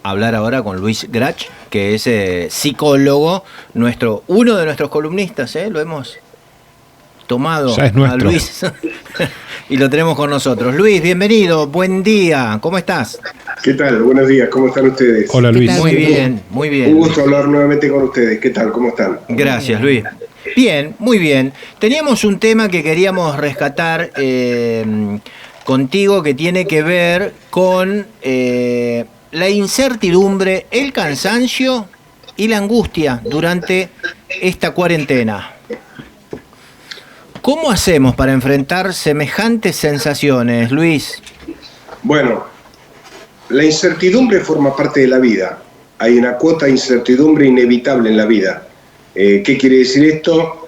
hablar ahora con Luis Grach, que es psicólogo, uno de nuestros columnistas, lo hemos tomado ya es nuestro. a Luis y lo tenemos con nosotros. Luis, bienvenido, buen día, ¿cómo estás? ¿Qué tal? Buenos días, ¿cómo están ustedes? Hola Luis. Muy bien, muy bien. Un gusto hablar nuevamente con ustedes. ¿Qué tal? ¿Cómo están? Gracias, Luis. Bien, muy bien. Teníamos un tema que queríamos rescatar contigo que tiene que ver con la incertidumbre, el cansancio y la angustia durante esta cuarentena. ¿Cómo hacemos para enfrentar semejantes sensaciones, Luis? Bueno, la incertidumbre forma parte de la vida. Hay una cuota de incertidumbre inevitable en la vida. ¿Qué quiere decir esto?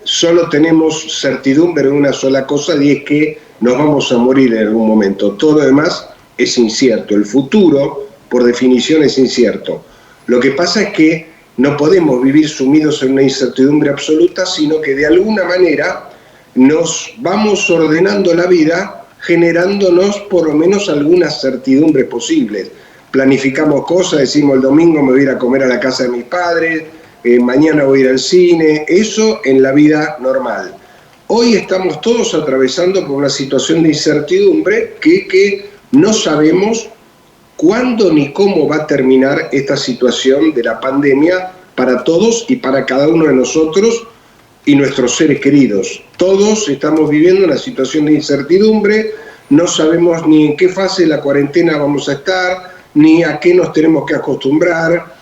Solo tenemos certidumbre en una sola cosa, y es que nos vamos a morir en algún momento. Todo lo demás es incierto. El futuro, por definición, es incierto. Lo que pasa es que no podemos vivir sumidos en una incertidumbre absoluta, sino que de alguna manera nos vamos ordenando la vida, generándonos por lo menos algunas certidumbres posibles. Planificamos cosas, decimos el domingo me voy a ir a comer a la casa de mis padres, mañana voy a ir al cine, eso en la vida normal. Hoy estamos todos atravesando por una situación de incertidumbre que no sabemos cuándo ni cómo va a terminar esta situación de la pandemia para todos y para cada uno de nosotros y nuestros seres queridos. Todos estamos viviendo una situación de incertidumbre, no sabemos ni en qué fase de la cuarentena vamos a estar, ni a qué nos tenemos que acostumbrar,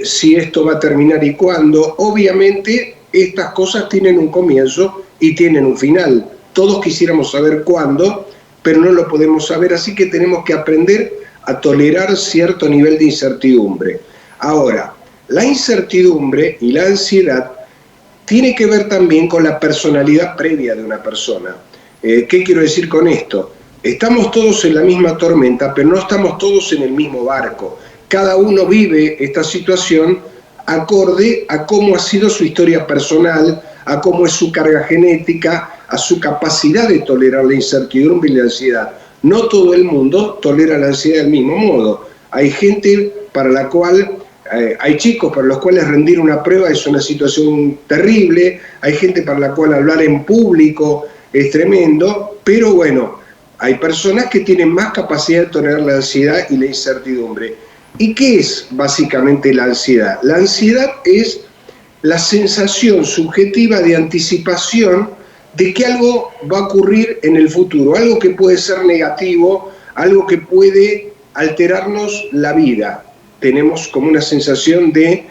si esto va a terminar y cuándo. Obviamente estas cosas tienen un comienzo y tienen un final. Todos quisiéramos saber cuándo, pero no lo podemos saber, así que tenemos que aprender a tolerar cierto nivel de incertidumbre. Ahora, la incertidumbre y la ansiedad tiene que ver también con la personalidad previa de una persona. ¿Qué quiero decir con esto? Estamos todos en la misma tormenta, pero no estamos todos en el mismo barco. Cada uno vive esta situación acorde a cómo ha sido su historia personal, a cómo es su carga genética, a su capacidad de tolerar la incertidumbre y la ansiedad. No todo el mundo tolera la ansiedad del mismo modo. Hay gente para la cual, hay chicos para los cuales rendir una prueba es una situación terrible, hay gente para la cual hablar en público es tremendo, pero bueno, hay personas que tienen más capacidad de tolerar la ansiedad y la incertidumbre. ¿Y qué es básicamente la ansiedad? La ansiedad es la sensación subjetiva de anticipación de que algo va a ocurrir en el futuro, algo que puede ser negativo, algo que puede alterarnos la vida. Tenemos como una sensación de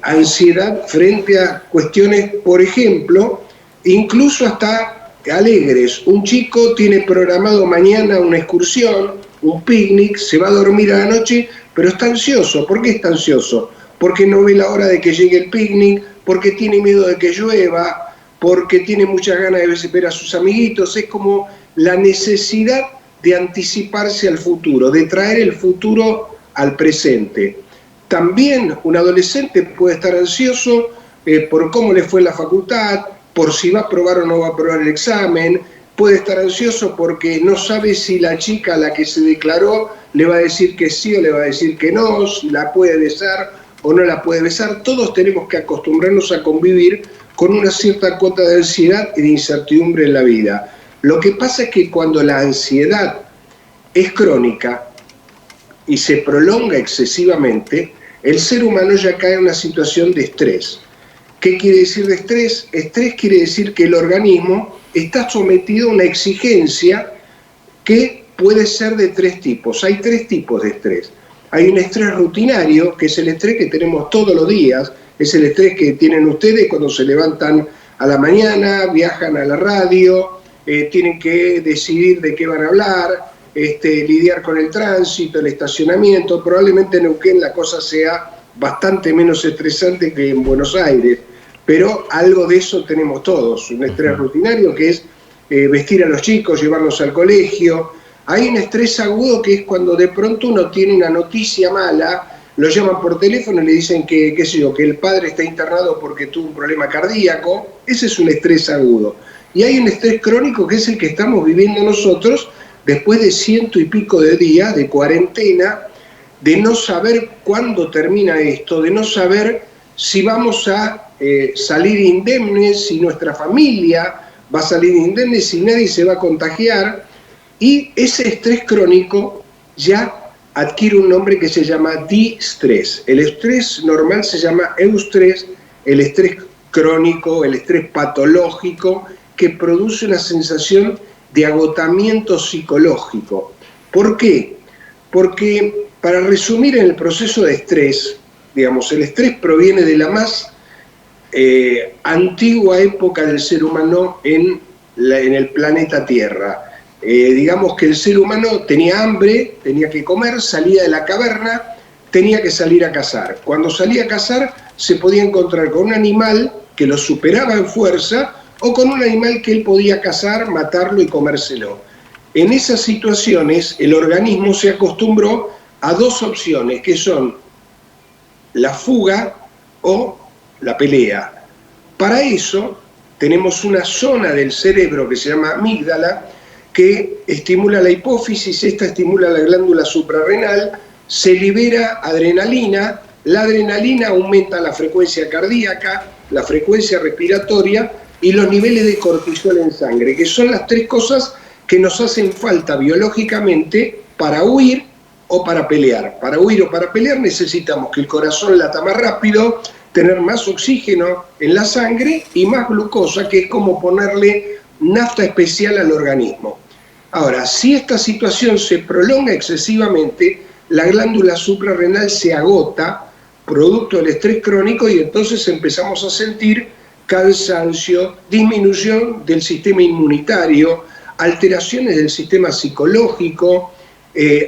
ansiedad frente a cuestiones, por ejemplo, incluso hasta alegres. Un chico tiene programado mañana una excursión, un picnic, se va a dormir a la noche, pero está ansioso. ¿Por qué está ansioso? Porque no ve la hora de que llegue el picnic, porque tiene miedo de que llueva, porque tiene muchas ganas de ver a sus amiguitos. Es como la necesidad de anticiparse al futuro, de traer el futuro al presente. También un adolescente puede estar ansioso por cómo le fue en la facultad, por si va a aprobar o no va a aprobar el examen, puede estar ansioso porque no sabe si la chica a la que se declaró le va a decir que sí o le va a decir que no, si la puede besar o no la puede besar. Todos tenemos que acostumbrarnos a convivir con una cierta cuota de ansiedad y de incertidumbre en la vida. Lo que pasa es que cuando la ansiedad es crónica y se prolonga excesivamente, el ser humano ya cae en una situación de estrés. ¿Qué quiere decir de estrés? Estrés quiere decir que el organismo está sometido a una exigencia que puede ser de tres tipos. Hay tres tipos de estrés. Hay un estrés rutinario, que es el estrés que tenemos todos los días, es el estrés que tienen ustedes cuando se levantan a la mañana, viajan a la radio, tienen que decidir de qué van a hablar, lidiar con el tránsito, el estacionamiento. Probablemente en Neuquén la cosa sea bastante menos estresante que en Buenos Aires, pero algo de eso tenemos todos, un estrés rutinario que es vestir a los chicos, llevarlos al colegio. Hay un estrés agudo que es cuando de pronto uno tiene una noticia mala, lo llaman por teléfono y le dicen que, qué sé yo, que el padre está internado porque tuvo un problema cardíaco. Ese es un estrés agudo. Y hay un estrés crónico que es el que estamos viviendo nosotros después de 100 y pico de días de cuarentena, de no saber cuándo termina esto, de no saber si vamos a salir indemnes, si nuestra familia va a salir indemne, si nadie se va a contagiar, y ese estrés crónico ya adquiere un nombre que se llama distrés. El estrés normal se llama eustrés, el estrés crónico, el estrés patológico, que produce una sensación de agotamiento psicológico. ¿Por qué? Porque, para resumir, en el proceso de estrés, digamos, el estrés proviene de la más antigua época del ser humano en el planeta Tierra. Digamos que el ser humano tenía hambre, tenía que comer, salía de la caverna, tenía que salir a cazar. Cuando salía a cazar se podía encontrar con un animal que lo superaba en fuerza o con un animal que él podía cazar, matarlo y comérselo. En esas situaciones el organismo se acostumbró a dos opciones, que son la fuga o la pelea. Para eso tenemos una zona del cerebro que se llama amígdala, que estimula la hipófisis, esta estimula la glándula suprarrenal, se libera adrenalina, la adrenalina aumenta la frecuencia cardíaca, la frecuencia respiratoria y los niveles de cortisol en sangre, que son las tres cosas que nos hacen falta biológicamente para huir o para pelear. Para huir o para pelear necesitamos que el corazón lata más rápido, tener más oxígeno en la sangre y más glucosa, que es como ponerle nafta especial al organismo. Ahora, si esta situación se prolonga excesivamente, la glándula suprarrenal se agota, producto del estrés crónico, y entonces empezamos a sentir cansancio, disminución del sistema inmunitario, alteraciones del sistema psicológico,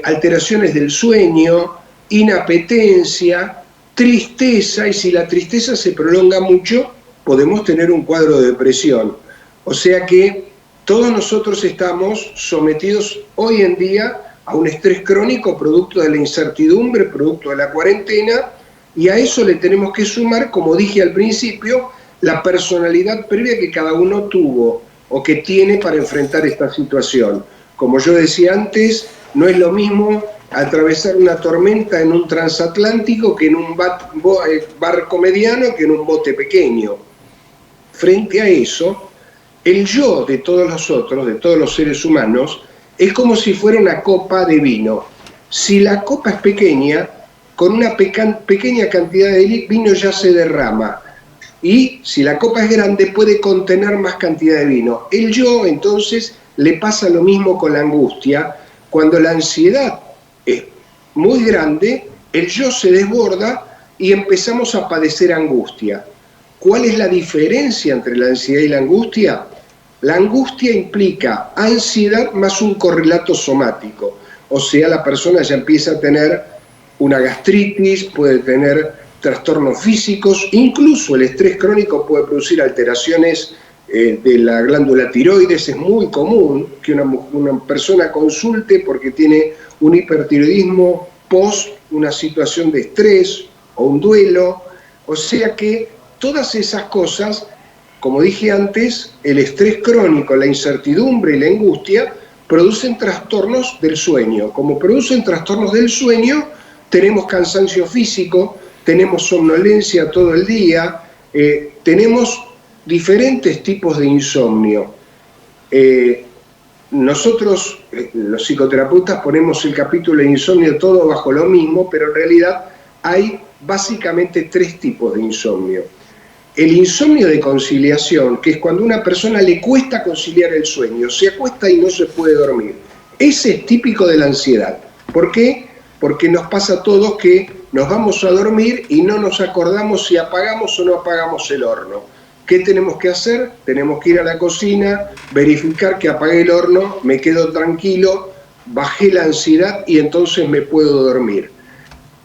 alteraciones del sueño, inapetencia, tristeza, y si la tristeza se prolonga mucho, podemos tener un cuadro de depresión. O sea que todos nosotros estamos sometidos hoy en día a un estrés crónico producto de la incertidumbre, producto de la cuarentena, y a eso le tenemos que sumar, como dije al principio, la personalidad previa que cada uno tuvo o que tiene para enfrentar esta situación. Como yo decía antes, no es lo mismo atravesar una tormenta en un transatlántico que en un barco mediano, que en un bote pequeño. Frente a eso, el yo de todos nosotros, de todos los seres humanos, es como si fuera una copa de vino. Si la copa es pequeña, con una pequeña cantidad de vino ya se derrama. Y si la copa es grande, puede contener más cantidad de vino. El yo, entonces, le pasa lo mismo con la angustia. Cuando la ansiedad es muy grande, el yo se desborda y empezamos a padecer angustia. ¿Cuál es la diferencia entre la ansiedad y la angustia? La angustia implica ansiedad más un correlato somático. O sea, la persona ya empieza a tener una gastritis, puede tener trastornos físicos, incluso el estrés crónico puede producir alteraciones de la glándula tiroides. Es muy común que una persona consulte porque tiene un hipertiroidismo post una situación de estrés o un duelo. O sea que todas esas cosas, como dije antes, el estrés crónico, la incertidumbre y la angustia producen trastornos del sueño. Como producen trastornos del sueño, tenemos cansancio físico, tenemos somnolencia todo el día, tenemos diferentes tipos de insomnio. Nosotros, los psicoterapeutas, ponemos el capítulo de insomnio todo bajo lo mismo, pero en realidad hay básicamente tres tipos de insomnio. El insomnio de conciliación, que es cuando a una persona le cuesta conciliar el sueño, se acuesta y no se puede dormir. Ese es típico de la ansiedad. ¿Por qué? Porque nos pasa a todos que nos vamos a dormir y no nos acordamos si apagamos o no apagamos el horno. ¿Qué tenemos que hacer? Tenemos que ir a la cocina, verificar que apagué el horno, me quedo tranquilo, bajé la ansiedad y entonces me puedo dormir.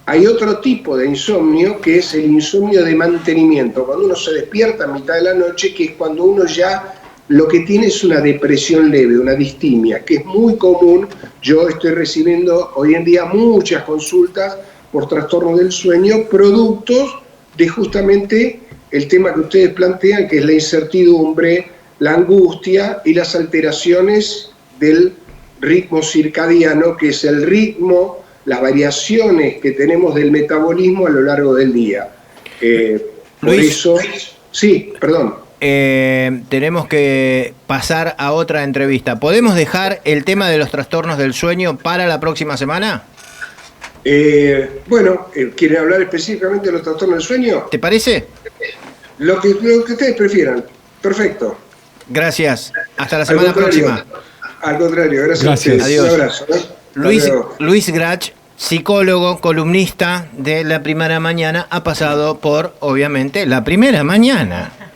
Hay otro tipo de insomnio que es el insomnio de mantenimiento, cuando uno se despierta a mitad de la noche, que es cuando uno ya lo que tiene es una depresión leve, una distimia, que es muy común. Yo estoy recibiendo hoy en día muchas consultas por trastornos del sueño, productos de justamente el tema que ustedes plantean, que es la incertidumbre, la angustia y las alteraciones del ritmo circadiano, que es el ritmo, las variaciones que tenemos del metabolismo a lo largo del día. Por Luis, eso, sí, perdón. Tenemos que pasar a otra entrevista. ¿Podemos dejar el tema de los trastornos del sueño para la próxima semana? ¿Quieren hablar específicamente de los trastornos del sueño? ¿Te parece? Lo que ustedes prefieran. Perfecto. Gracias. Hasta la semana próxima. Al contrario, gracias a ustedes. Adiós. Un abrazo. Luis Grach, psicólogo, columnista de La Primera Mañana, ha pasado por, obviamente, La Primera Mañana.